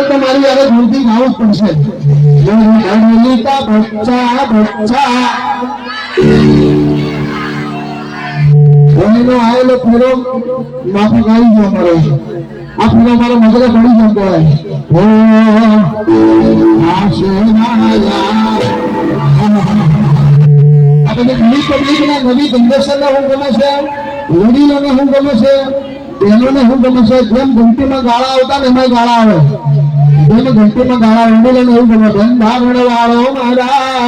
તમારી હવે મૂર્તિ ગાવું પડશે આવેલો ફેરો માફી ગાવી ગયો મારો આ ફેરો મારો મગજે પડી જતો નવી જનરેશનને હું ગમે છે વડીલોને હું ગમે છે બહેનોને હું ગમે છે જેમ ઘંટીમાં ગાળા આવતા ને એમાં ગાળા આવે જેમ ઘંટીમાં ગાળા વડીલોને એવું ગમે બેન ભાગણ વાળો મારા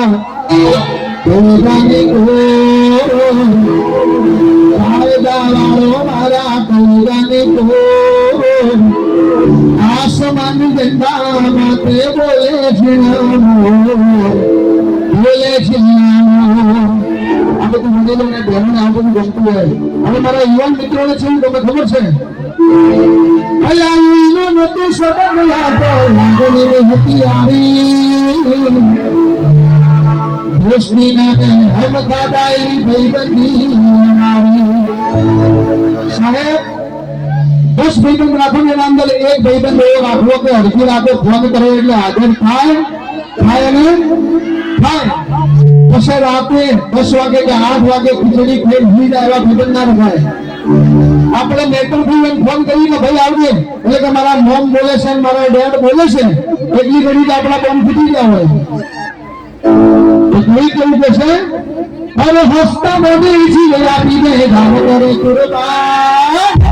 મારા આસમાની ઝંડા માતે બોલે છે આ બધું વડીલોને બહેનોને આ બધું ગમતું હોય હવે મારા યુવાન મિત્રોને છે તમને ખબર છે અયાઈનો નતું સબક લાગો લાગણી હતી આવી રોશની ના હમ દાદાઈ ભાઈબંધી આવી સાહેબ 10 ભાઈબંધ રાખો ને એના અંદર એક ભાઈબંધ એવો રાખવો કે હરકી રાતે ફોન કરે એટલે હાજર થાય અને થાય પછી રાતે 10 વાગે કે 8 વાગે ખીચડી ખાઈ ભૂલી જાય એવા ભાઈબંધ ના રખાય આપણે નેટવર્કથી ફોન કરીને ભાઈ આવજે એટલે કે મારા મોમ બોલે છે મારા ડેડ બોલે છે એટલી ઘડી આપણા બોમ્બ ફૂટી ગયા હોય કોઈ કેવું કે છે અરે હસતા મોદી છી આપી દે ધામ કરે કુરબાન